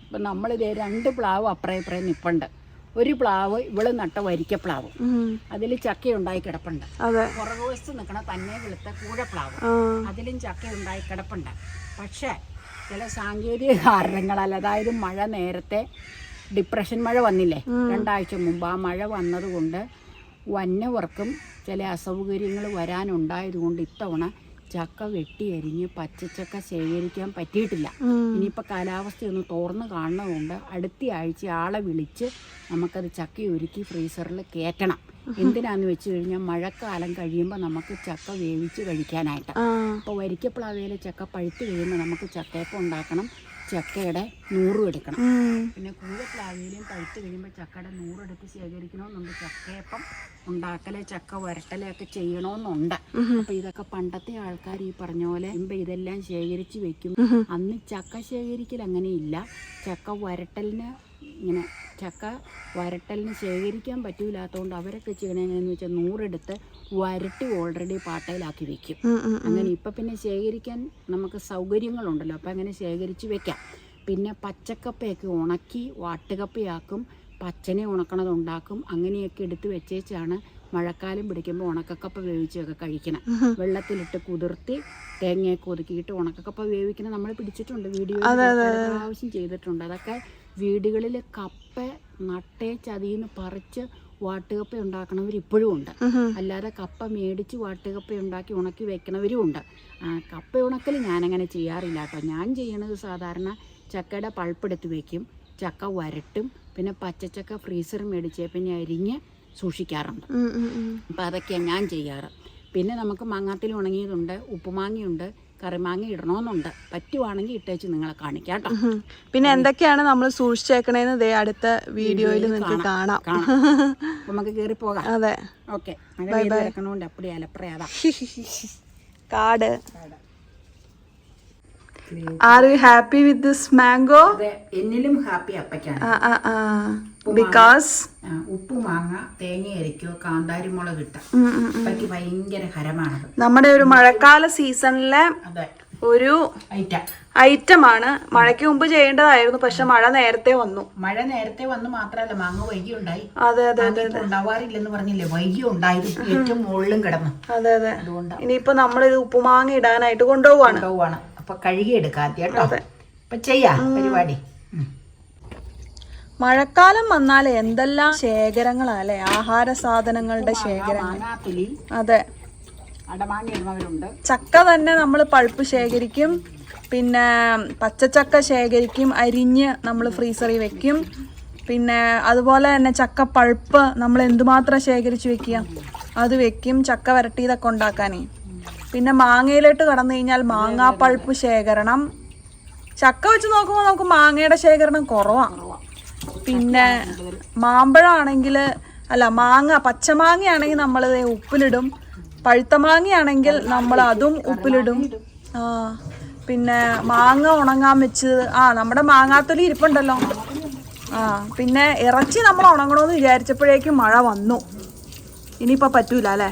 Speaker 1: അപ്പം നമ്മളിത് 2 പ്ലാവ് അപ്പുറം ഇപ്പുറം നിപ്പുണ്ട്. ഒരു പ്ലാവ് ഇവള് നട്ട വരിക്കപ്ലാവ്, അതിൽ ചക്ക ഉണ്ടായി കിടപ്പുണ്ട്. പുറകുവശത്ത് നിൽക്കണ തന്നെ വെളുത്ത കൂഴപ്ലാവ്, അതിലും ചക്ക ഉണ്ടായി കിടപ്പുണ്ട്. പക്ഷേ ചില സാങ്കേതിക കാരണങ്ങളാൽ, അതായത് മഴ നേരത്തെ ഡിപ്രഷൻ മഴ വന്നില്ലേ 2 ആഴ്ച മുമ്പ്, ആ മഴ വന്നതുകൊണ്ട് വന്നവർക്കും ചില അസൗകര്യങ്ങൾ വരാനുണ്ടായതുകൊണ്ട് ഇത്തവണ ചക്ക വെട്ടി അരിഞ്ഞ് പച്ചച്ചക്ക ശേഖരിക്കാൻ പറ്റിയിട്ടില്ല. ഇനിയിപ്പോൾ കാലാവസ്ഥയൊന്ന് തോർന്ന് കാണുന്നതുകൊണ്ട് അടുത്ത ആഴ്ച ആളെ വിളിച്ച് നമുക്കത് ചക്ക ഒരുക്കി ഫ്രീസറിൽ കയറ്റണം. എന്തിനാന്ന് വെച്ച് കഴിഞ്ഞാൽ മഴക്കാലം കഴിയുമ്പോൾ നമുക്ക് ചക്ക വേവിച്ച് കഴിക്കാനായിട്ട്. അപ്പോൾ വരിക്കപ്ലാവയിലെ ചക്ക പഴുത്ത് കഴിയുമ്പോൾ നമുക്ക് ചക്കയപ്പം ഉണ്ടാക്കണം, ചക്കയുടെ 100 എടുക്കണം. പിന്നെ കൂഴപ്ലാവിയിലും പഴുത്ത് കഴിയുമ്പോൾ ചക്കയുടെ 100 എടുത്ത് ശേഖരിക്കണമെന്നുണ്ട്. ചക്കയപ്പം ഉണ്ടാക്കല്, ചക്ക വരട്ടലൊക്കെ ചെയ്യണമെന്നുണ്ട്. അപ്പോൾ ഇതൊക്കെ പണ്ടത്തെ ആൾക്കാർ ഈ പറഞ്ഞ പോലെ ഇതെല്ലാം ശേഖരിച്ച് വെക്കും. അന്ന് ചക്ക ശേഖരിക്കൽ അങ്ങനെയില്ല. ചക്ക വരട്ടലിന് ഇങ്ങനെ ചക്ക വരട്ടലിന് ശേഖരിക്കാൻ പറ്റൂലാത്തതുകൊണ്ട് അവരൊക്കെ ചെയ്യണത് എങ്ങനെയെന്ന് വെച്ചാൽ 100 എടുത്ത് വരട്ടി ഓൾറെഡി പാട്ടയിലാക്കി വെക്കും. അങ്ങനെ ഇപ്പം പിന്നെ ശേഖരിക്കാൻ നമുക്ക് സൗകര്യങ്ങളുണ്ടല്ലോ, അപ്പം അങ്ങനെ ശേഖരിച്ച് വെക്കാം. പിന്നെ പച്ചക്കപ്പയൊക്കെ ഉണക്കി വാട്ടുകപ്പയാക്കും, പച്ചനെ ഉണക്കണതുണ്ടാക്കും. അങ്ങനെയൊക്കെ എടുത്ത് വെച്ചേച്ചാണ് മഴക്കാലം പിടിക്കുമ്പോൾ ഉണക്കക്കപ്പ വേവിച്ചൊക്കെ കഴിക്കണം. വെള്ളത്തിലിട്ട് കുതിർത്തി തേങ്ങയൊക്കെ ഒതുക്കിയിട്ട് ഉണക്കക്കപ്പ വേവിക്കണം. നമ്മൾ പിടിച്ചിട്ടുണ്ട്, വീഡിയോ പ്രാവശ്യം ചെയ്തിട്ടുണ്ട്. അതൊക്കെ വീടുകളിൽ കപ്പ നട്ടേ ചതിന്ന് പറിച്ച് വാട്ടുകപ്പ ഉണ്ടാക്കണവർ ഇപ്പോഴും ഉണ്ട്. അല്ലാതെ കപ്പ മേടിച്ച് വാട്ടുകപ്പ ഉണ്ടാക്കി ഉണക്കി വെക്കണവരും ഉണ്ട്. കപ്പ ഉണക്കൽ ഞാനങ്ങനെ ചെയ്യാറില്ല കേട്ടോ. ഞാൻ ചെയ്യണത് സാധാരണ ചക്കയുടെ പൾപ്പെടുത്ത് വയ്ക്കും, ചക്ക വരട്ടും, പിന്നെ പച്ചച്ചക്ക ഫ്രീസർ മേടിച്ച് പിന്നെ അരിഞ്ഞ് സൂക്ഷിക്കാറുണ്ട്. അപ്പം അതൊക്കെയാണ് ഞാൻ ചെയ്യാറ്. പിന്നെ നമുക്ക് മാങ്ങാത്തിൽ ഉണങ്ങിയതുണ്ട്, ഉപ്പുമാങ്ങയുണ്ട്, കറിമാങ്ങ ഇടണമെന്നുണ്ട്. പറ്റുവാണെങ്കിൽ ഇട്ടേച്ച് നിങ്ങളെ കാണിക്കാം കേട്ടോ.
Speaker 2: പിന്നെ എന്തൊക്കെയാണ് നമ്മൾ സൂക്ഷിച്ചേക്കണേന്ന് ദേ അടുത്ത വീഡിയോയിൽ നിങ്ങൾക്ക് കാണാം.
Speaker 1: നമുക്ക് കയറി പോകാം.
Speaker 2: അതെ,
Speaker 1: ഓക്കെ. മഴ കിടക്കണോണ്ട് അപ്പടി അലപ്രയാതാ
Speaker 2: കാട്. Are you happy with this mango?
Speaker 1: എന്നിലും ഹാപ്പി അപ്പയ്ക്കാണ്.
Speaker 2: Because
Speaker 1: ഉപ്പു മാങ്ങ തേങ്ങ അരിക്കോ കാന്താരി മുളക് കിട്ടാം. അപ്പയ്ക്ക് ഭയങ്കര ഹരമാണത്.
Speaker 2: നമ്മുടെ ഒരു മഴക്കാല സീസണിലെ ഒരു ഐറ്റമാണ്. മഴയ്ക്ക് മുമ്പ് ചെയ്യേണ്ടതായിരുന്നു, പക്ഷെ മഴ നേരത്തെ വന്നു.
Speaker 1: മഴ നേരത്തെ വന്നു മാത്രമല്ല മാങ്ങ വൈകി ഉണ്ടായി.
Speaker 2: അതെ അതെ അതെ,
Speaker 1: ഉണ്ടാവാറില്ലെന്ന് പറഞ്ഞില്ലേ, വൈകി ഉണ്ടായത് ഏറ്റവും മുകളിലും കിടന്നു.
Speaker 2: അതെ അതെ. ഇനിയിപ്പോ നമ്മളിത് ഉപ്പുമാങ്ങ ഇടാനായിട്ട് കൊണ്ടുപോവാണ്.
Speaker 1: അപ്പൊ കഴുകിയെടുക്കാം കേട്ടോ. അപ്പൊ ചെയ്യാം പരിപാടി.
Speaker 2: മഴക്കാലം വന്നാൽ എന്തെല്ലാം ശേഖരങ്ങളല്ലേ, ആഹാര സാധനങ്ങളുടെ ശേഖരങ്ങൾ. അതെ, ചക്ക തന്നെ നമ്മൾ പൾപ്പ് ശേഖരിക്കും, പിന്നെ പച്ചച്ചക്ക ശേഖരിക്കും, അരിഞ്ഞ് നമ്മൾ ഫ്രീസറിൽ വെക്കും. പിന്നെ അതുപോലെ തന്നെ ചക്ക പൾപ്പ് നമ്മൾ എന്തുമാത്രം ശേഖരിച്ച് വെക്കുക, അത് വെക്കും ചക്ക വരട്ടിയതൊക്കെ ഉണ്ടാക്കാനേ. പിന്നെ മാങ്ങയിലോട്ട് കടന്നു കഴിഞ്ഞാൽ മാങ്ങാ പൾപ്പ് ശേഖരണം. ചക്ക വെച്ച് നോക്കുമ്പോൾ നമുക്ക് മാങ്ങയുടെ ശേഖരണം കുറവാണ്. പിന്നെ മാമ്പഴമാണെങ്കിൽ പച്ചമാങ്ങയാണെങ്കിൽ നമ്മൾ ഉപ്പിലിടും, പഴുത്ത മാങ്ങയാണെങ്കിൽ നമ്മൾ അതും ഉപ്പിലിടും. പിന്നെ മാങ്ങ ഉണങ്ങാൻ വെച്ച് നമ്മുടെ മാങ്ങാത്തൊലി ഇരിപ്പുണ്ടല്ലോ. പിന്നെ ഇറച്ചി നമ്മൾ ഉണങ്ങണമെന്ന് വിചാരിച്ചപ്പോഴേക്കും മഴ വന്നു. ഇനിയിപ്പോൾ പറ്റൂല അല്ലേ?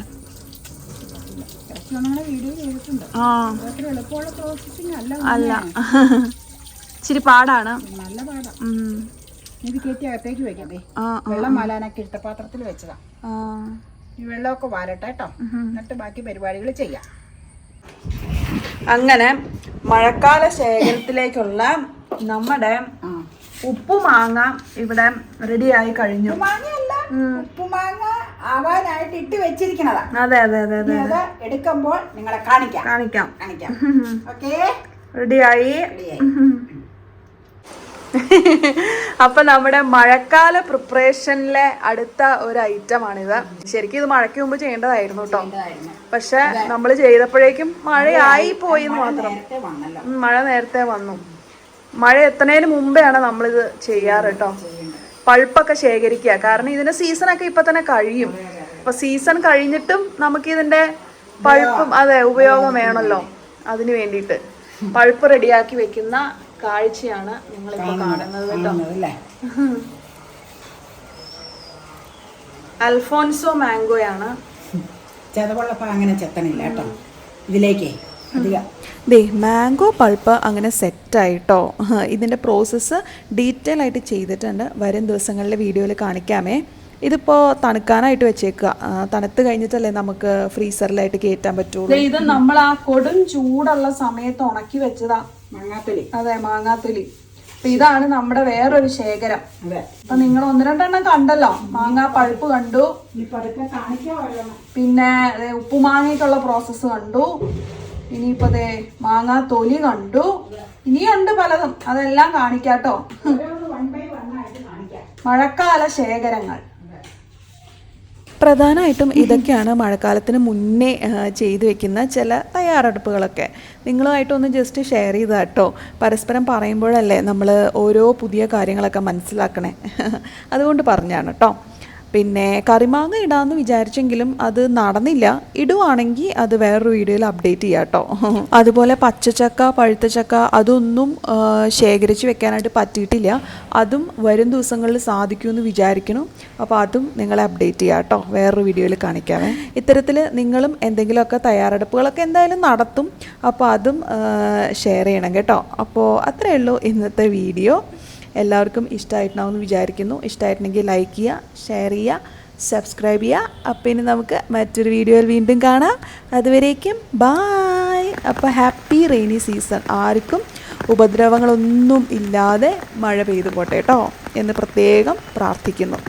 Speaker 2: അല്ല ഇച്ചിരി പാടാണ്.
Speaker 1: നല്ല പാടാ. ഇത് കയറ്റി അകത്തേക്ക് വെക്കണ്ടേ. വെള്ളം വാലാനൊക്കെ ഇഷ്ടപാത്രത്തിൽ വെച്ചതാ. ഈ വെള്ളമൊക്കെ വാരട്ടെ കേട്ടോ, എന്നിട്ട് ബാക്കി പരിപാടികൾ ചെയ്യാം.
Speaker 2: അങ്ങനെ മഴക്കാല ശേഖരത്തിലേക്കുള്ള നമ്മുടെ ഉപ്പുമാങ്ങ ഇവിടെ റെഡിയായി കഴിഞ്ഞു.
Speaker 1: ഉപ്പുമാങ്ങ ആവാനായിട്ട് ഇട്ട് വെച്ചിരിക്കണതാ.
Speaker 2: അതെ അതെ അതെ അതെ.
Speaker 1: അത് എടുക്കുമ്പോൾ നിങ്ങളെ കാണിക്കാം. ഓക്കേ,
Speaker 2: റെഡിയായി. അപ്പൊ നമ്മുടെ മഴക്കാല പ്രിപ്പറേഷനിലെ അടുത്ത ഒരു ഐറ്റം ആണിത്. ശരിക്കും ഇത് മഴയ്ക്ക് മുമ്പ് ചെയ്യേണ്ടതായിരുന്നു കേട്ടോ, പക്ഷെ നമ്മൾ ചെയ്തപ്പോഴേക്കും മഴയായി പോയി എന്ന് മാത്രം. മഴ നേരത്തെ വന്നു. മഴ എത്തുന്നതിന് മുമ്പെയാണ് നമ്മളിത് ചെയ്യാറ് കേട്ടോ. പൾപ്പൊക്കെ ശേഖരിക്കുക, കാരണം ഇതിന്റെ സീസണൊക്കെ ഇപ്പൊ തന്നെ കഴിയും. അപ്പൊ സീസൺ കഴിഞ്ഞിട്ടും നമുക്കിതിന്റെ പൾപ്പും അതെ ഉപയോഗം വേണമല്ലോ. അതിന് വേണ്ടിയിട്ട് പൾപ്പ് റെഡിയാക്കി വെക്കുന്ന കാഴ്ചയാണ് നിങ്ങളിപ്പോ കാണുന്നത് കേട്ടോ. അൽഫോൻസോ മാംഗോയാണ്.
Speaker 1: അങ്ങനെ ചെത്തണില്ല കേട്ടോ ഇതിലേക്ക്.
Speaker 2: മാംഗോ പൾപ്പ് അങ്ങനെ സെറ്റായിട്ടോ. ഇതിൻ്റെ പ്രോസസ്സ് ഡീറ്റെയിൽ ആയിട്ട് ചെയ്തിട്ടുണ്ട്. വരും ദിവസങ്ങളിലെ വീഡിയോയിൽ കാണിക്കാമേ. ഇതിപ്പോൾ തണുക്കാനായിട്ട് വെച്ചേക്കുക. തണുത്ത് കഴിഞ്ഞിട്ടല്ലേ നമുക്ക് ഫ്രീസറിലായിട്ട് കയറ്റാൻ പറ്റുള്ളൂ. ഇത് നമ്മൾ ആ കൊടും ചൂടുള്ള സമയത്ത് ഉണക്കി വെച്ചതാ
Speaker 1: മാങ്ങാത്തൊലി.
Speaker 2: അതെ, മാങ്ങാത്തൊലി. അപ്പൊ ഇതാണ് നമ്മുടെ വേറൊരു ശേഖരം. അപ്പൊ നിങ്ങൾ 1-2 കണ്ടല്ലോ. മാങ്ങാ പൾപ്പ് കണ്ടു, പിന്നെ ഉപ്പുമാങ്ങയ്ക്കുള്ള പ്രോസസ്സ് കണ്ടു, ഇനിയിപ്പോ മാങ്ങാ തൊലി കണ്ടു, ഇനിയുണ്ട് പലതും. അതെല്ലാം കാണിക്കാട്ടോ. മഴക്കാല ശേഖരങ്ങൾ പ്രധാനമായിട്ടും ഇതൊക്കെയാണ് മഴക്കാലത്തിന് മുന്നേ ചെയ്തു വെക്കുന്ന ചില തയ്യാറെടുപ്പുകളൊക്കെ. നിങ്ങളുമായിട്ടൊന്ന് ജസ്റ്റ് ഷെയർ ചെയ്താൽ കേട്ടോ. പരസ്പരം പറയുമ്പോഴല്ലേ നമ്മൾ ഓരോ പുതിയ കാര്യങ്ങളൊക്കെ മനസ്സിലാക്കണേ. അതുകൊണ്ട് പറഞ്ഞാണ് കേട്ടോ. പിന്നെ കറിമാങ്ങ ഇടാമെന്ന് വിചാരിച്ചെങ്കിലും അത് നടന്നില്ല. ഇടുവാണെങ്കിൽ അത് വേറൊരു വീഡിയോയിൽ അപ്ഡേറ്റ് ചെയ്യാം കേട്ടോ. അതുപോലെ പച്ചച്ചക്ക, പഴുത്ത ചക്ക അതൊന്നും ശേഖരിച്ച് വെക്കാനായിട്ട് പറ്റിയിട്ടില്ല. അതും വരും ദിവസങ്ങളിൽ സാധിക്കുമെന്ന് വിചാരിക്കണം. അപ്പോൾ അതും നിങ്ങളെ അപ്ഡേറ്റ് ചെയ്യാം കേട്ടോ, വേറൊരു വീഡിയോയിൽ കാണിക്കാമേ. ഇത്തരത്തിൽ നിങ്ങളും എന്തെങ്കിലുമൊക്കെ തയ്യാറെടുപ്പുകളൊക്കെ എന്തായാലും നടത്തും. അപ്പോൾ അതും ഷെയർ ചെയ്യണം കേട്ടോ. അപ്പോൾ അത്രയേ ഉള്ളൂ ഇന്നത്തെ വീഡിയോ. എല്ലാവർക്കും ഇഷ്ടമായിട്ടുണ്ടാവുമെന്ന് വിചാരിക്കുന്നു. ഇഷ്ടമായിട്ടുണ്ടെങ്കിൽ ലൈക്ക് ചെയ്യുക, ഷെയർ ചെയ്യുക, സബ്സ്ക്രൈബ് ചെയ്യുക. അപ്പോൾ ഇനി നമുക്ക് മറ്റൊരു വീഡിയോയിൽ വീണ്ടും കാണാം. അതുവരേക്കും ബായ്. അപ്പോൾ ഹാപ്പി റെയിനി സീസൺ. ആർക്കും ഉപദ്രവങ്ങളൊന്നും ഇല്ലാതെ മഴ പെയ്തു പോട്ടെ കേട്ടോ എന്ന് പ്രത്യേകം പ്രാർത്ഥിക്കുന്നു.